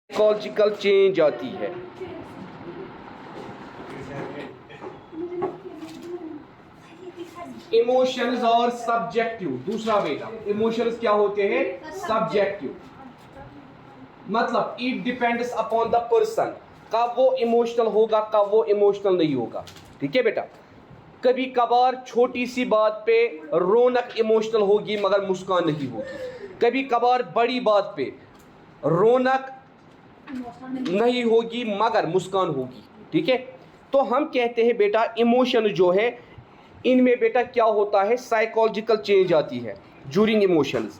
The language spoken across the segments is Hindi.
साइकोलॉजिकल चेंज आती है। इमोशंस और सब्जेक्टिव, दूसरा बेटा इमोशंस क्या होते हैं? सब्जेक्टिव, मतलब it depends upon the person, कब वो इमोशनल होगा कब वो इमोशनल नहीं होगा। ठीक है बेटा, कभी कभार छोटी सी बात पे रौनक इमोशनल होगी मगर मुस्कान नहीं होगी, कभी कभार बड़ी बात पे रौनक नहीं होगी मगर मुस्कान होगी। ठीक है, तो हम कहते हैं बेटा इमोशन जो है इनमें बेटा क्या होता है, साइकोलॉजिकल चेंज आती है ड्यूरिंग इमोशंस।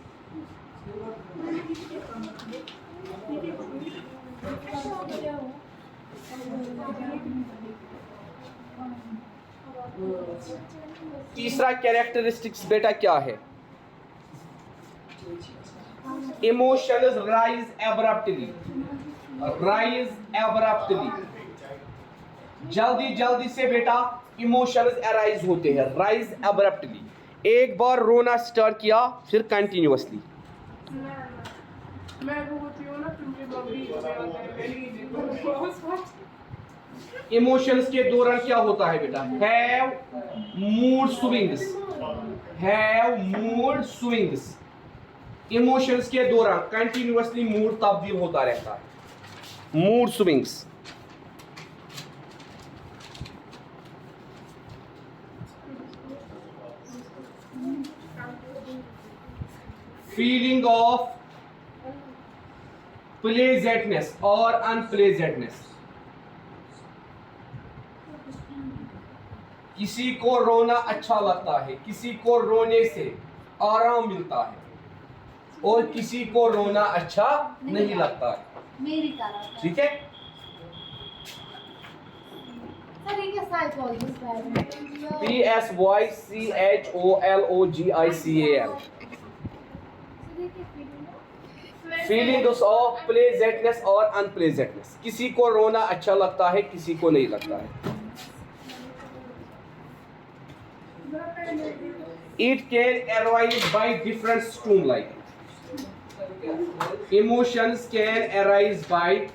तीसरा कैरेक्टरिस्टिक्स बेटा क्या है? Emotions rise abruptly, rise abruptly, जल्दी जल्दी से बेटा इमोशंस अराइज होते हैं, राइज एब्रप्टली। एक बार रोना स्टार्ट किया फिर कंटिन्यूअसली। इमोशंस के दौरान क्या होता है बेटा? Have mood swings, have mood swings. Emotions के दौरान कंटिन्यूअसली मूड तब्दील होता रहता है, mood swings. Feeling of pleasantness और अनप्लेजेंटनेस, किसी को रोना अच्छा लगता है, किसी को रोने से आराम मिलता है और किसी को रोना अच्छा नहीं लगता है। ठीक है, PSYCHOLOGICAL, फीलिंग्स ऑफ प्लेजेंटनेस और अनप्लेजेंटनेस, किसी को रोना अच्छा लगता है किसी को नहीं लगता है। It can arise by different stimuli. Emotions can arise by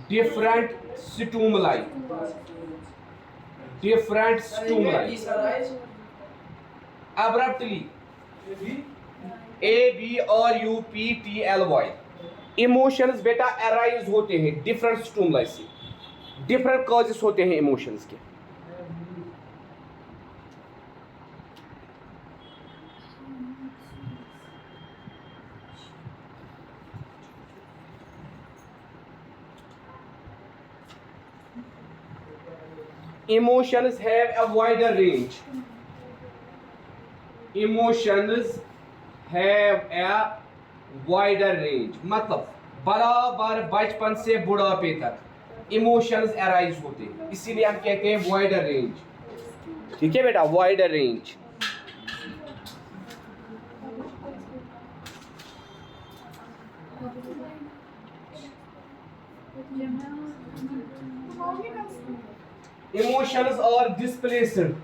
different stimuli. Different stimuli. Abruptly. ABRUPTLY. Emotions बेटा अराइज होते हैं डिफरेंट स्टिमुलाई से, डिफरेंट कॉजेस होते हैं इमोशंस के। Emotions have a wider range, emotions have a wider range, मतलब बराबर बचपन से बुढ़ापे तक इमोशंस अराइज होते हैं, इसीलिए हम कहते हैं वाइडर रेंज। ठीक है बेटा, वाइडर रेंज। इमोशंस और डिस्प्लेस्ड,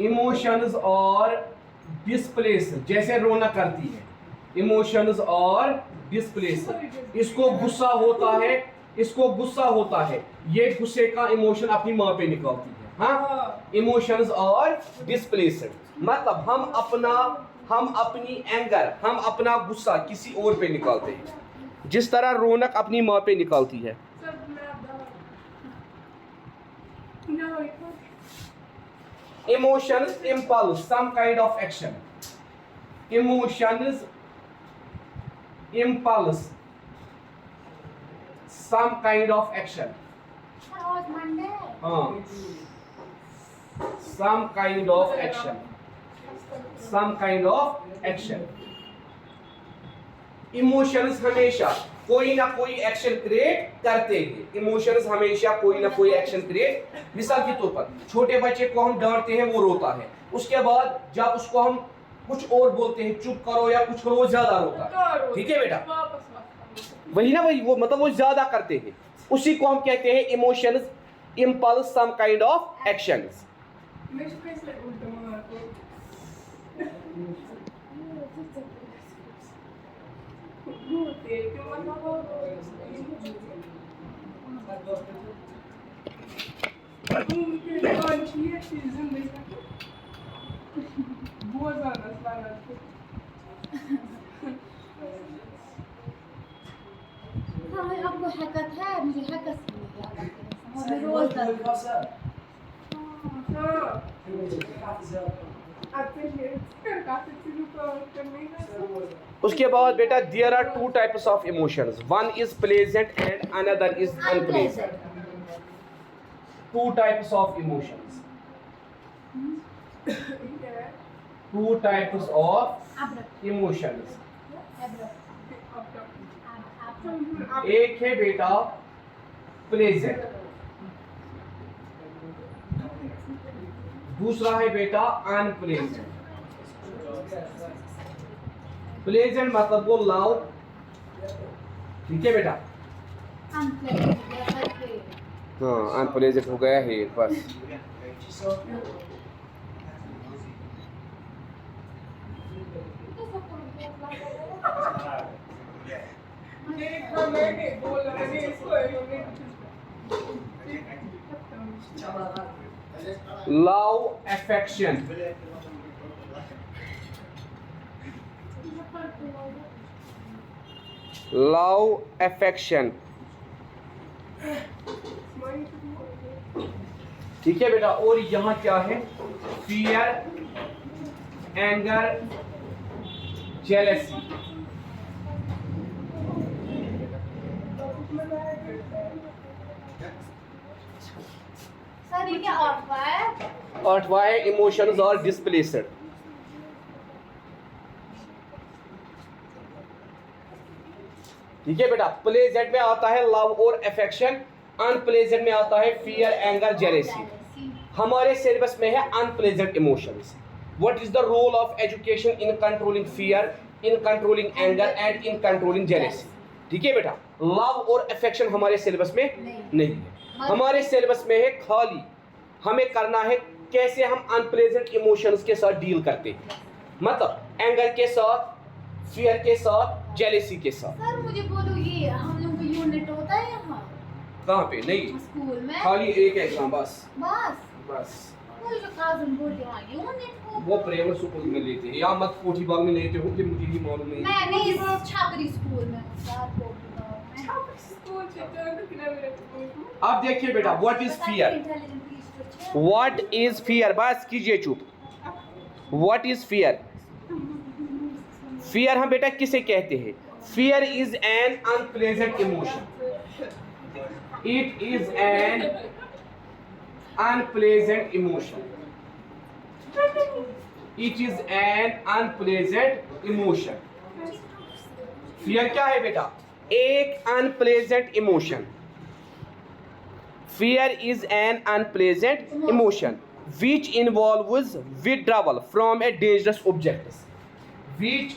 इमोशंस और डिस्प्लेस्ड, जैसे रोना करती है, इमोशंस और डिस्प्लेस्ड। इसको गुस्सा होता है, इसको गुस्सा होता है, ये गुस्से का इमोशन अपनी माँ पे निकालती है। हाँ, इमोशंस और डिस्प्लेस्ड, मतलब हम अपनी एंगर, हम अपना गुस्सा किसी और पे निकालते हैं, जिस तरह रौनक अपनी माँ पे निकालती है। Emotions impulse some kind of action, emotions impulse some kind of action, some kind of action, some kind of action। Emotions हमेशा कोई ना कोई एक्शन क्रिएट करते हैं, इमोशंस हमेशा कोई ना कोई एक्शन क्रिएट। मिसाल के तौर पर छोटे बच्चे को हम डांटते हैं वो रोता है, उसके बाद जब उसको हम कुछ और बोलते हैं चुप करो या कुछ करो वो ज्यादा रोता है। ठीक है बेटा, वही ना, वही वो मतलब वो ज्यादा करते हैं, उसी को हम कहते हैं emotions impulse some kind of actions। हाँ आपको हरकत है मुझे हरकत से रोज उसके बाद बेटा there are two types of emotions, one is pleasant and another is unpleasant. Two types of emotions, two types of emotions. एक है बेटा प्लेजेंट, दूसरा है बेटा अनप्लेजेंट। प्लेजेंट मतलब वो लव, ठीक है बेटा। हाँ अनप्लेजेंट हो गया है बस। लव अफेक्शन, लव अफेक्शन, ठीक है बेटा। और यहाँ क्या है? Fear, anger, jealousy. सर ये क्या आठवां है? आठवां है इमोशंस आर डिस्प्लेस्ड। ठीक है बेटा। प्लेजेंट में आता है लव और अफेक्शन, अनप्लेजेंट में आता है फियर, एंगर, जेलसी। हमारे सिलेबस में है unpleasant emotions. What is the role of education in controlling fear, in controlling anger and in controlling jealousy. ठीक है बेटा। लव और अफेक्शन हमारे सिलेबस में नहीं है। हमारे सिलेबस में है खाली हमें करना है कैसे हम अनप्लेजेंट इमोशंस के साथ डील करते हैं, मतलब एंगर के साथ, फियर के साथ, जेलसी के साथ। सर मुझे बोलो ये हम लोग को यूनिट होता है यहाँ? कहाँ पे? नहीं, स्कूल में खाली एक एग्जाम बस। बस मुझे जो काजन बोल रही वहाँ यूनिट हो। वो प्राइवेट स्कूल में लेते हैं या मत कोठी बाग में लेते हो कि मुझे ही मालूम नहीं। मैं नहीं इस छापरी स्कूल में हूँ सर। अब देखिए बेटा what is fear, what is fear. बस कीजिए चुप। What is fear? फियर हम बेटा किसे कहते हैं? Fear is an unpleasant emotion. It is an unpleasant emotion. It is an unpleasant emotion. Fear क्या है बेटा? एक unpleasant emotion. Fear is an unpleasant emotion which involves withdrawal from a dangerous object. Which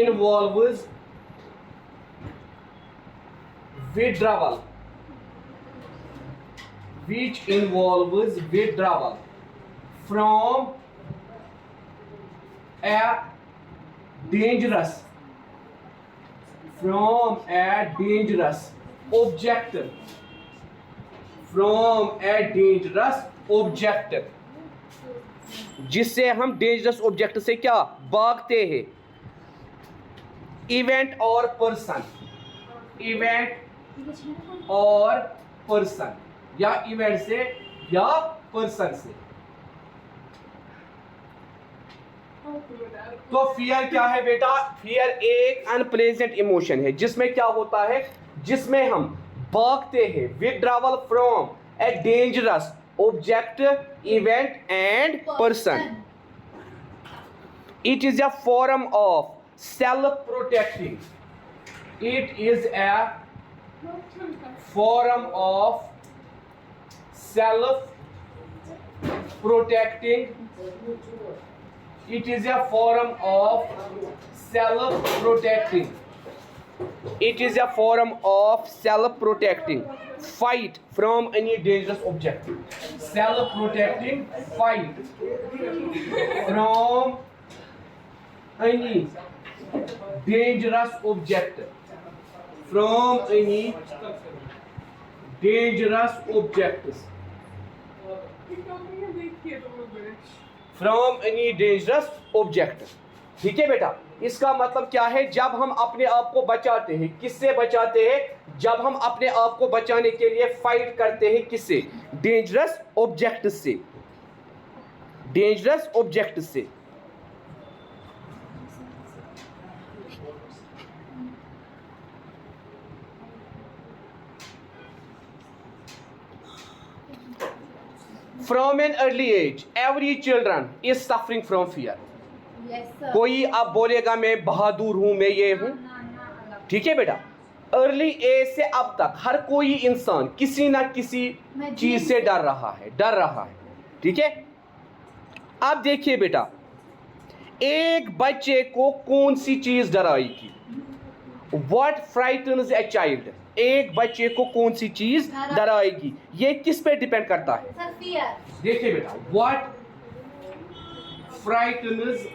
involves withdrawal. Which involves withdrawal from a dangerous object. From a dangerous object, जिससे हम डेंजरस ऑब्जेक्ट से क्या भागते हैं। इवेंट और पर्सन, इवेंट और पर्सन, या इवेंट से या पर्सन से। तो फियर क्या है बेटा? फियर एक अनप्लेजेंट इमोशन है जिसमें क्या होता है, जिसमें हम भागते हैं। Withdrawal from a dangerous object, event and person. It is a form of self protecting. It is a form of self protecting. It is a form of self-protecting. It is a form of self-protecting fight from any dangerous object. Self-protecting fight from any dangerous object. From any dangerous objects. From any dangerous object. ठीक है बेटा, इसका मतलब क्या है? जब हम अपने आप को बचाते हैं, किससे बचाते हैं? जब हम अपने आप को बचाने के लिए फाइट करते हैं, किससे? डेंजरस ऑब्जेक्ट से, डेंजरस ऑब्जेक्ट से। From an early age, every children is suffering from fear. Yes, sir. कोई अब बोलेगा मैं बहादुर हूं, मैं ये हूं। ठीक है बेटा, अर्ली एज से अब तक हर कोई इंसान किसी ना किसी चीज से डर रहा है, डर रहा है। ठीक है, अब देखिए बेटा, एक बच्चे को कौन सी चीज डराएगी? What frightens a child? एक बच्चे को कौन सी चीज डराएगी? ये किस पे डिपेंड करता है? Sir, fear. देखिए बेटा, what frightens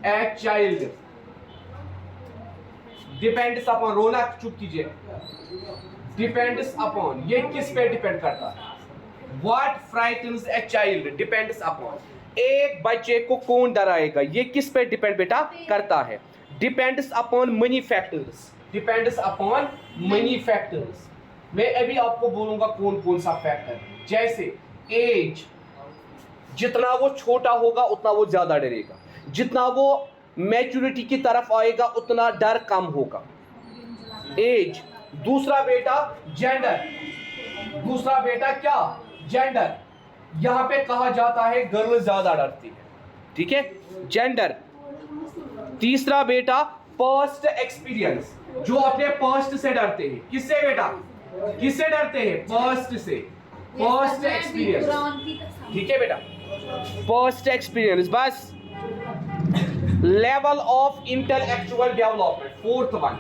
a child depends upon, रौनक चुप कीजिए, depends upon, ये किस पे डिपेंड करता है? What frightens a child depends upon, एक बच्चे को कौन डराएगा? ये किस पे डिपेंड बेटा करता है? Depends upon many factors, depends upon many factors. मैं अभी आपको बोलूंगा कौन कौन सा फैक्टर, जैसे एज, जितना वो छोटा होगा उतना वो ज्यादा डरेगा, जितना वो मैच्योरिटी की तरफ आएगा उतना डर कम होगा। एज। दूसरा बेटा जेंडर, दूसरा बेटा क्या? जेंडर। यहां पे कहा जाता है गर्ल ज्यादा डरती है। ठीक है, जेंडर। तीसरा बेटा पास्ट एक्सपीरियंस, जो अपने पास्ट से डरते हैं। किससे बेटा? किससे डरते हैं? पास्ट से, पास्ट एक्सपीरियंस। ठीक है बेटा, पास्ट एक्सपीरियंस। बस level of intellectual development, fourth one,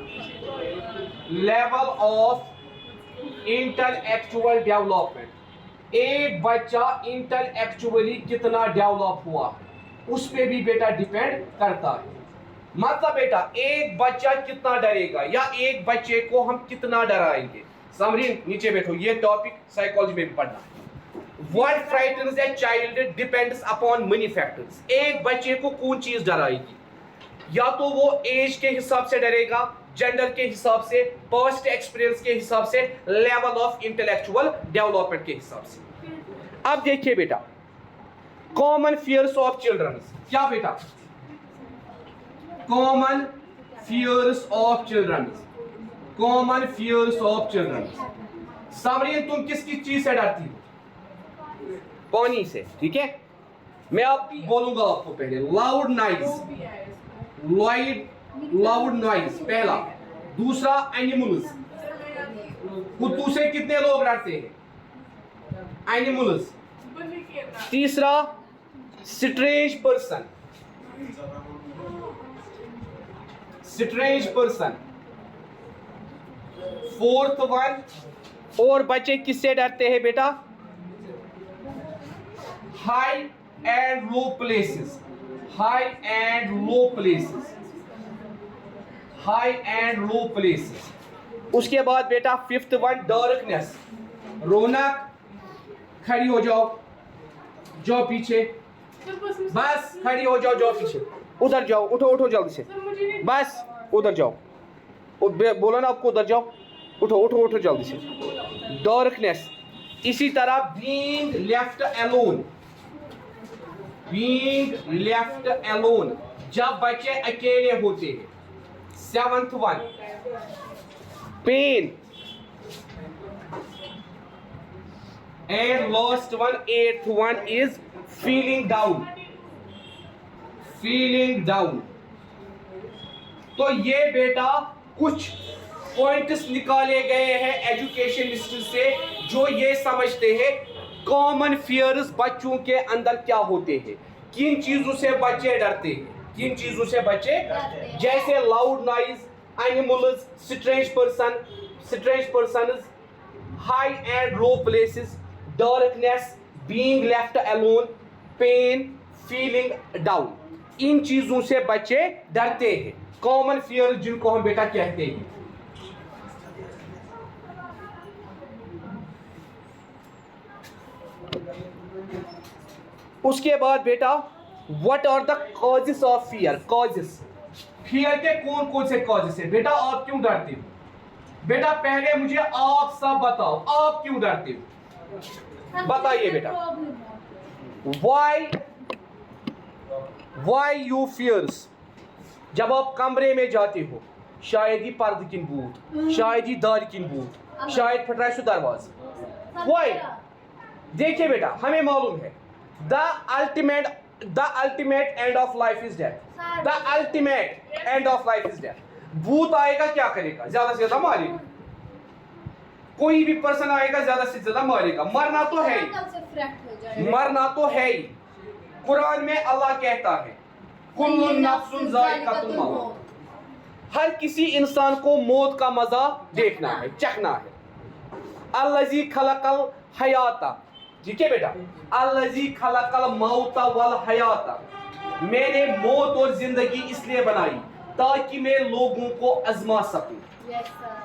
level of intellectual development. एक बच्चा इंटेलेक्चुअली कितना डेवलप हुआ उस पे भी बेटा डिपेंड करता है। मतलब बेटा एक बच्चा कितना डरेगा या एक बच्चे को हम कितना डराएंगे। समरीन नीचे बैठो, ये टॉपिक साइकोलॉजी में भी पढ़ना है। What frightens a child depends upon many factors. एक बच्चे को कौन चीज डराएगी? या तो वो एज के हिसाब से डरेगा, जेंडर के हिसाब से, पास्ट एक्सपीरियंस के हिसाब से, लेवल ऑफ इंटेलेक्चुअल डेवलपमेंट के हिसाब से। अब देखिए बेटा, कॉमन फियर्स ऑफ चिल्ड्रन। क्या बेटा? Common fears of children, common fears of children. Samreen तुम किसकी चीज से डरती हो? पानी से। ठीक है, मैं अब बोलूंगा आपको पहले। लाउड नॉइज, लाउड नॉइज पहला। दूसरा एनिमल्स, कुत्तू से कितने लोग डरते हैं? एनिमल्स। तीसरा strange person, strange person. Fourth one, और बच्चे किससे डरते हैं बेटा? High and low places, high and low places, high and low places. उसके बाद बेटा फिफ्थ वन, डार्कनेस। रौनक खड़ी हो जाओ, जाओ पीछे, बस खड़ी हो जाओ, जाओ पीछे, उधर जाओ, उठो उठो जल्दी से, बस उधर जाओ, बोलो ना आपको उधर जाओ, उठो उठो उठो जल्दी से। डार्कनेस। इसी तरह being left alone, being left alone, जब बच्चे अकेले होते हैं। Seventh one, pain. And last one, eighth one is feeling down, feeling down. तो ये बेटा कुछ पॉइंट्स निकाले गए हैं एजुकेशनिस्ट से, जो ये समझते हैं कॉमन फियर्स बच्चों के अंदर क्या होते हैं, किन चीजों से बच्चे डरते हैं, किन चीजों से बच्चे, जैसे loud noise, animals, strange person, strange persons, high and low places, darkness, being left alone, pain, feeling down, इन चीजों से बच्चे डरते हैं। कॉमन फियर जिनको हम बेटा कहते हैं। उसके बाद बेटा what are the causes of fear. Causes, fear के कौन कौन से कॉजेस है बेटा? आप क्यों डरते हो बेटा? पहले मुझे आप सब बताओ, आप क्यों डरते हो? बताइए बेटा। Why you fears? जब आप कमरे में जाते हो, शायद ही पर्द किन बूथ, शायद ही दार किन बूथ, शायद फट रहा है दरवाजा। वाई? देखिए बेटा, हमें मालूम है the ultimate end of life is death. The ultimate end of life is death. भूत आएगा क्या करेगा? ज्यादा से ज्यादा मारेगा। कोई भी पर्सन आएगा ज्यादा से ज्यादा मारेगा। मरना तो है ही, मरना तो है ही। कुरान में अल्लाह कहता है कुल्लुन नफ्सुन ज़ाइक़तुल मौत, हर किसी इंसान को मौत का मजा देखना है, चखना है। अल्लज़ी खलक़ल हयाता, ठीक है बेटा, अल्लज़ी खलक़ल मौता वल हयाता, मैंने मौत और जिंदगी इसलिए बनाई ताकि मैं लोगों को आजमा सकूं,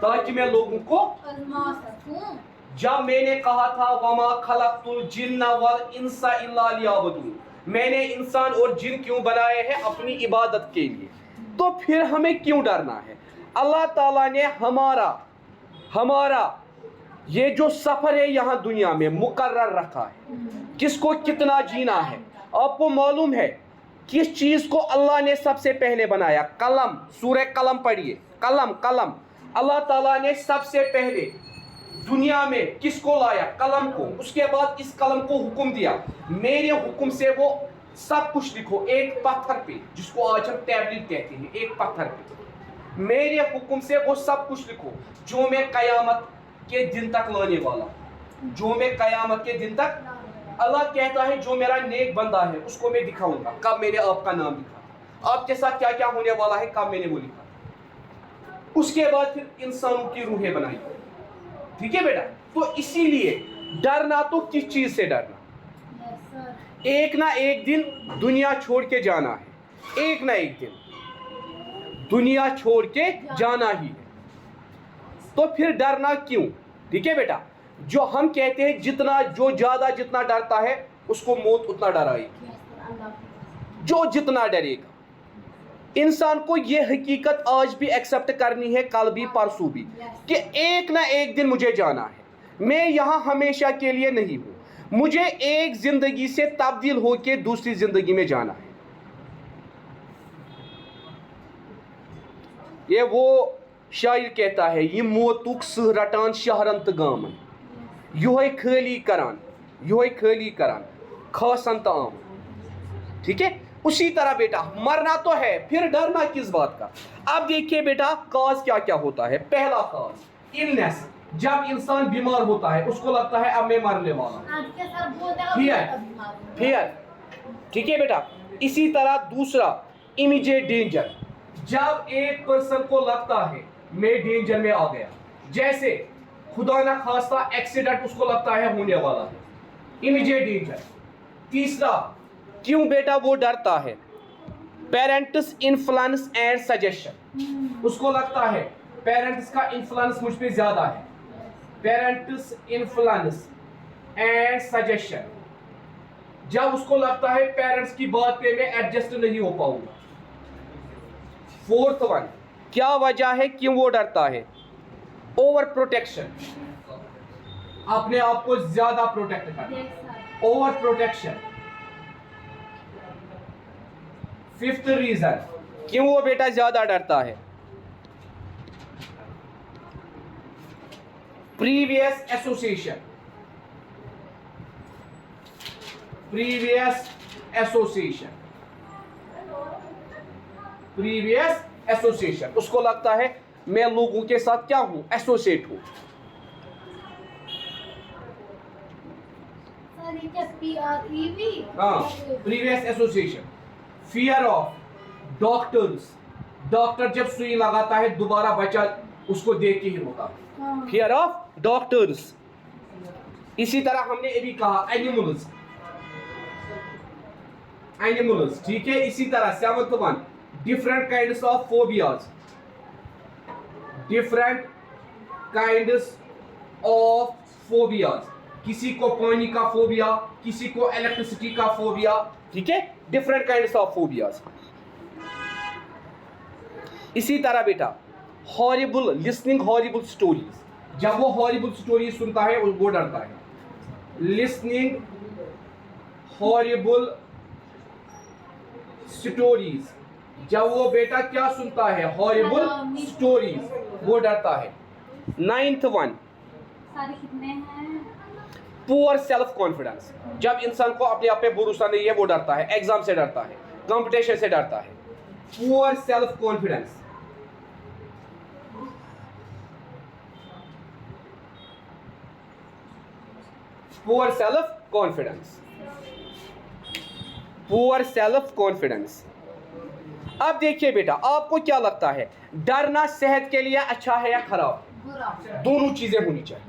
ताकि मैं लोगों को आजमा सकूं। जब मैंने कहा था वमा खलक़तुल जिन्ना वल इंसा इल्ला लियअबुदून, मैंने इंसान और जिन क्यों बनाए हैं? अपनी इबादत के लिए। तो फिर हमें क्यों डरना है? अल्लाह ताला ने हमारा ये जो सफर है यहाँ दुनिया में मुकर्रर रखा है, किसको कितना जीना है। आपको मालूम है किस चीज को अल्लाह ने सबसे पहले बनाया? कलम। सूरह कलम पढ़िए, कलम कलम। अल्लाह ताला ने सबसे पहले दुनिया में किसको लाया? कलम को। उसके बाद इस कलम को हुक्म दिया, मेरे हुक्म से वो सब कुछ लिखो एक पत्थर पे, जिसको आज हम टैबलेट कहते हैं, एक पत्थर पे मेरे हुक्म से वो सब कुछ लिखो जो मैं कयामत के दिन तक लाने वाला, जो मैं कयामत के दिन तक। अल्लाह कहता है जो मेरा नेक बंदा है उसको मैं दिखाऊंगा। कब मैंने आपका नाम लिखा, आपके साथ क्या क्या होने वाला है, कब मैंने वो लिखा। उसके बाद फिर इंसानों की रूहें बनाई, ठीक है बेटा। तो इसीलिए डरना, तो किस चीज से डरना? एक ना एक दिन दुनिया छोड़ के जाना है, एक ना एक दिन दुनिया छोड़ के जाना ही है। तो फिर डरना क्यों? ठीक है बेटा, जो हम कहते हैं जितना डरता है उसको मौत उतना डराएगी। जो जितना डरेगा, इंसान को यह हकीकत आज भी एक्सेप्ट करनी है, कल भी परसों भी, कि एक ना एक दिन मुझे जाना है। मैं यहाँ हमेशा के लिए नहीं हूँ, मुझे एक जिंदगी से तब्दील होके दूसरी जिंदगी में जाना है। ये वो शायर कहता है, ये मोतुक सह रटान शहरन तो गामन, योहे खाली करान खासन तो आम। ठीक है, उसी तरह बेटा मरना तो है, फिर डरना किस बात का? अब देखिए बेटा कॉज क्या क्या होता है। पहला कॉज इलनेस, जब इंसान बीमार होता है उसको लगता है अब मैं मरने वाला हूं, फियर। ठीक है बेटा, इसी तरह दूसरा इमीडिएट डेंजर, जब एक पर्सन को लगता है मैं डेंजर में आ गया, जैसे खुदा ना खास्ता एक्सीडेंट उसको लगता है होने वाला है, इमीडिएट डेंजर। तीसरा क्यों बेटा वो डरता है? पेरेंट्स इन्फ्लुएंस एंड सजेशन, उसको लगता है पेरेंट्स का इन्फ्लुएंस मुझ पे ज्यादा है, पेरेंट्स इन्फ्लुएंस एंड सजेशन, जब उसको लगता है पेरेंट्स की बात पे मैं एडजस्ट नहीं हो पाऊंगा। फोर्थ वन, क्या वजह है क्यों वो डरता है? ओवर प्रोटेक्शन, अपने आप को ज्यादा प्रोटेक्ट करना, ओवर प्रोटेक्शन। फिफ्थ रीजन क्यों वो बेटा ज्यादा डरता है? Previous association, previous association, previous association, उसको लगता है मैं लोगों के साथ क्या हूं? एसोसिएट हूं। हाँ, previous association. Fear of doctors, doctor जब सुई लगाता है दोबारा बच्चा उसको देख के ही होता है, फियर ऑफ डॉक्टर्स। इसी तरह हमने ये भी कहा एनिमल्स, एनिमल्स, ठीक है। इसी तरह 7th one, different kinds of phobias, different kinds of phobias, किसी को पानी का फोबिया, किसी को इलेक्ट्रिसिटी का फोबिया, ठीक है, डिफरेंट काइंड्स ऑफ फोबियाज। इसी तरह बेटा हॉरिबल, लिसनिंग हॉरिबल स्टोरीज, जब वो हॉरिबल स्टोरी सुनता है वो डरता है। लिसनिंग हॉरिबल स्टोरीज, जब वो बेटा क्या सुनता है, हॉरिबल स्टोरीज, वो डरता है। 9th वन, सारे कितने हैं? पुअर सेल्फ कॉन्फिडेंस, जब इंसान को अपने आप पे भरोसा नहीं है वो डरता है, एग्जाम से डरता है, कंपटीशन से डरता है। Poor self confidence. Poor self confidence, poor self confidence. अब देखिए बेटा, आपको क्या लगता है डरना सेहत के लिए अच्छा है या खराब? बुरा। दोनों चीजें होनी चाहिए।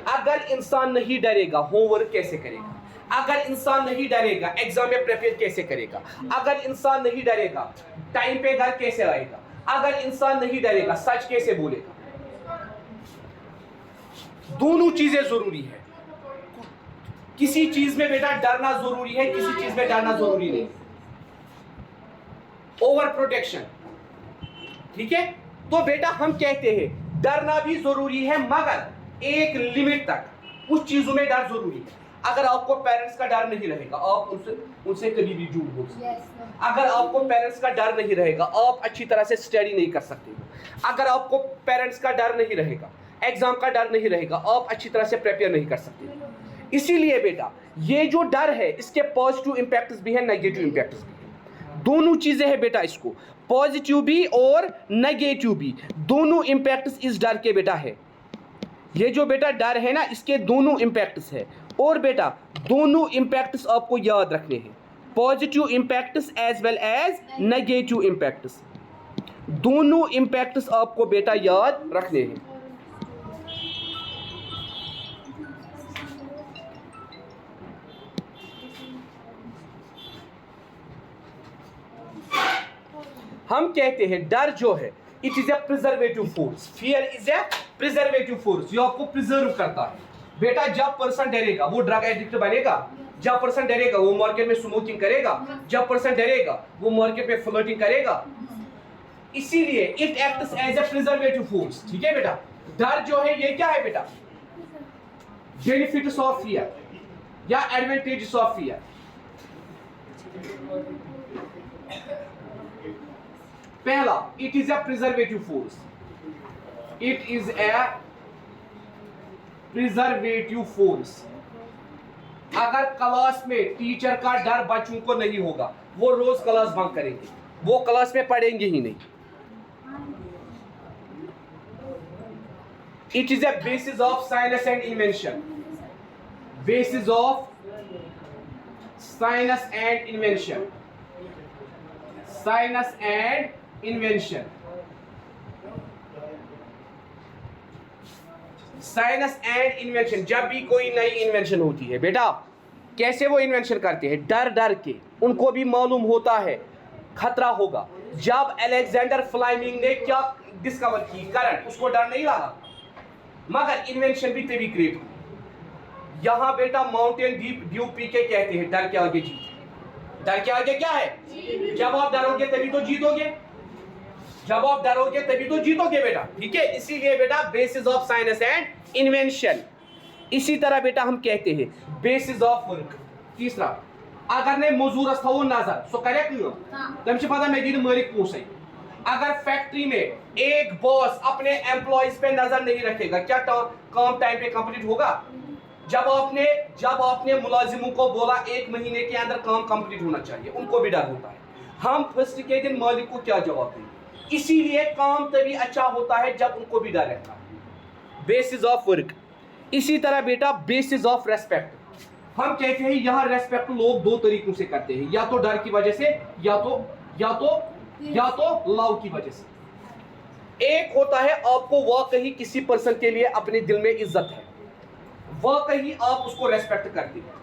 अगर इंसान नहीं डरेगा होमवर्क कैसे करेगा? अगर इंसान नहीं डरेगा एग्जाम में प्रिपेयर कैसे करेगा? अगर इंसान नहीं डरेगा टाइम पे घर कैसे आएगा? अगर इंसान नहीं डरेगा सच कैसे बोलेगा? दोनों चीजें जरूरी है। किसी चीज में बेटा डरना जरूरी है, किसी चीज में डरना जरूरी नहीं। ओवर प्रोटेक्शन, ठीक है। तो बेटा हम कहते हैं डरना भी जरूरी है मगर एक लिमिट तक, उस चीजों में डर जरूरी है। अगर आपको पेरेंट्स का डर नहीं रहेगा आप उनसे कभी भी झूठ बोल सकते हो। अगर आपको पेरेंट्स का डर नहीं रहेगा आप अच्छी तरह से स्टडी नहीं कर सकते हो। अगर आपको पेरेंट्स का डर नहीं रहेगा, एग्जाम का डर नहीं रहेगा, आप अच्छी तरह से प्रिपेयर नहीं कर सकते। इसीलिए बेटा ये जो डर है इसके पॉजिटिव इंपैक्ट्स भी है, नेगेटिव इंपैक्ट्स भी है। दोनों चीजें हैं बेटा, इसको पॉजिटिव भी और नेगेटिव भी, दोनों इंपैक्ट्स इस डर के बेटा है। ये जो बेटा डर है ना इसके दोनों इंपैक्ट्स है। और बेटा दोनों इंपैक्ट्स आपको याद रखने हैं, positive impacts as well as negative impacts, दोनों इंपैक्ट्स आपको बेटा याद रखने हैं। हम कहते हैं डर जो है it is a preservative force, fear is a preservative force, जो आपको प्रिजर्व करता है। बेटा जब पर्सन डरेगा वो ड्रग एडिक्ट बनेगा, जब पर्सन डरेगा वो मार्केट में स्मोकिंग करेगा, जब पर्सन डरेगा वो मार्केट में फ्लर्टिंग करेगा। इसीलिए it acts as a preservative force, ठीक है बेटा। डर जो है ये क्या है बेटा, बेनिफिट्स ऑफ फियर या एडवांटेजेस ऑफ फियर। पहला, it is a preservative force, it is a preservative force. अगर क्लास में टीचर का डर बच्चों को नहीं होगा वो रोज क्लास बंक करेंगे, वो क्लास में पढ़ेंगे ही नहीं। It is a basis of science and invention, basis of science and invention, science and invention. Science and invention, जब भी कोई नई इन्वेंशन होती है बेटा कैसे वो इन्वेंशन करते हैं, डर डर के। उनको भी मालूम होता है खतरा होगा। जब अलेक्जेंडर फ्लेमिंग ने क्या डिस्कवर की, करंट, उसको डर नहीं लगा मगर इन्वेंशन भी तभी क्रिएट हुई। यहां बेटा माउंटेन ड्यू पी के कहते हैं डर के आगे जीत। डर के आगे क्या है? जब आप डरोगे तभी तो जीतोगे, जब आप डरोगे तभी तो जीतोगे बेटा, ठीक है। इसीलिए बेटा basis of science and invention. इसी तरह बेटा हम कहते हैं बेसिस ऑफ वर्क। तीसरा, अगर ने मजूर थो नजर सो करे तम पता मे दिन मरिक पोसे। अगर फैक्ट्री में एक बॉस अपने एम्प्लॉयज पे नजर नहीं रखेगा क्या काम टाइम पे कंप्लीट होगा? जब आपने मुलाजिमों को बोला 1 महीने के अंदर काम कंप्लीट होना चाहिए, उनको भी डर होता है। हम फर्स्ट के दिन मालिक को क्या जवाब देंगे? इसीलिए काम तभी अच्छा होता है जब उनको भी डर रहता है। Basis of work. इसी तरह बेटा बेसिस ऑफ रेस्पेक्ट। हम कहते हैं यहां रेस्पेक्ट लोग 2 तरीकों से करते हैं, या तो डर की वजह से या तो लव की वजह से। एक होता है आपको वाकई किसी पर्सन के लिए अपने दिल में इज्जत है, वाकई आप उसको रेस्पेक्ट करते हैं,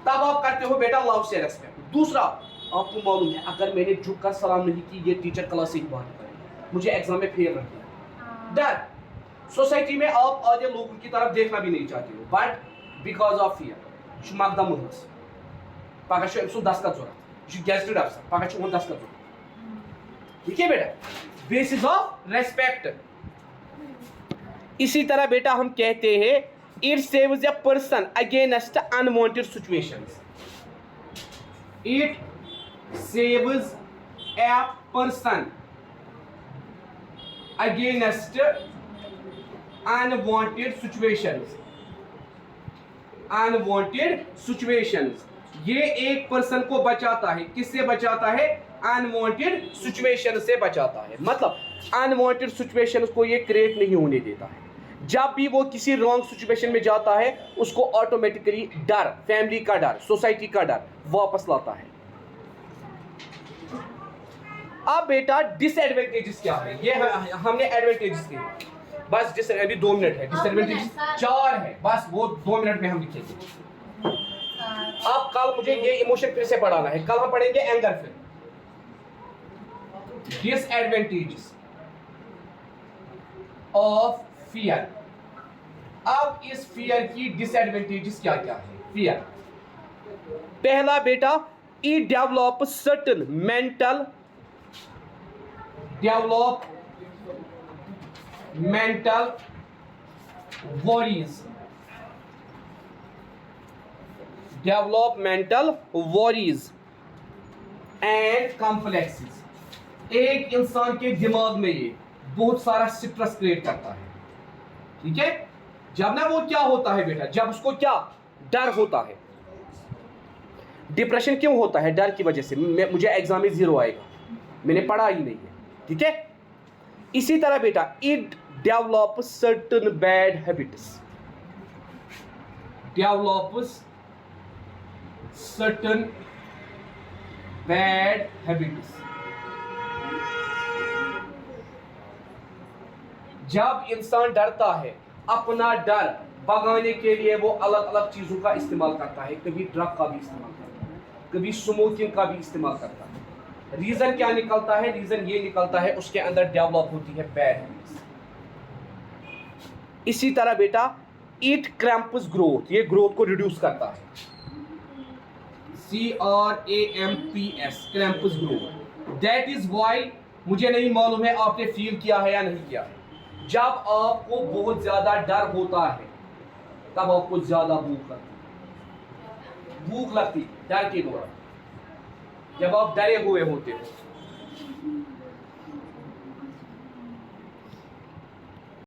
तब आप करते हो बेटा लव से रेस्पेक्ट। दूसरा, आपको मालूम है अगर मैंने झुक कर सलाम नहीं की, ये टीचर क्लास से बाहर करेगा, मुझे एग्जाम में फेल रख दिया। डर, सोसाइटी में आप आधे लोगों की तरफ देखना भी नहीं चाहते हो, बट बिकॉज ऑफ फियर मकदम मुहस पगह अमसु दस्तखत जरूरत, गेजेटेड अफसर पगह वो दस्तखत जरूरत। ठीक है बेटा, बेसिस ऑफ रेस्पेक्ट। इसी तरह बेटा हम कहते हैं it saves a person against unwanted situations. It saves a person against unwanted situations. Unwanted situations, ये एक पर्सन को बचाता है, किससे बचाता है? अनवांटेड सिचुएशन से बचाता है। मतलब अनवांटेड सिचुएशन को ये क्रिएट नहीं होने देता है। जब भी वो किसी रॉन्ग सिचुएशन में जाता है उसको ऑटोमेटिकली डर, फैमिली का डर, सोसाइटी का डर वापस लाता है। अब बेटा डिसएडवांटेजेस क्या है? ये हमने एडवांटेजेस किए, बस अभी 2 मिनट है। डिसएडवांटेजेस 4 है, बस वो 2 मिनट में हम लिखेंगे। अब कल मुझे ये इमोशन फिर से पढ़ाना है, कल हम पढ़ेंगे एंगर। फिर डिसएडवांटेजेस ऑफ फियर। अब इस फियर की डिसएडवांटेजेस क्या क्या है? फियर, पहला बेटा, it develop certain mental worries, developmental worries and complexes। एक इंसान के दिमाग में ये बहुत सारा स्ट्रेस क्रिएट करता है। ठीक है, जब ना वो क्या होता है बेटा, जब उसको क्या डर होता है। डिप्रेशन क्यों होता है? डर की वजह से। मुझे एग्जाम में 0 आएगा, मैंने पढ़ा ही नहीं है। ठीक है, इसी तरह बेटा it develop certain bad habits. Develops certain bad habits. जब इंसान डरता है, अपना डर भगाने के लिए वो अलग अलग चीजों का इस्तेमाल करता है। कभी ड्रग का भी इस्तेमाल करता है, कभी स्मोकिंग का भी इस्तेमाल करता है। रीजन क्या निकलता है? रीजन ये निकलता है उसके अंदर डेवलप होती है बैड हैबिट्स। इसी तरह बेटा इट क्रैम्प्स ग्रोथ, ये ग्रोथ को रिड्यूस करता है। CRAMPS, cramps growth. That is why, मुझे नहीं मालूम है आपने फील किया है या नहीं किया है, जब आपको बहुत ज्यादा डर होता है तब आपको ज्यादा भूख लगती डर के दौरान, जब आप डरे हुए होते हो।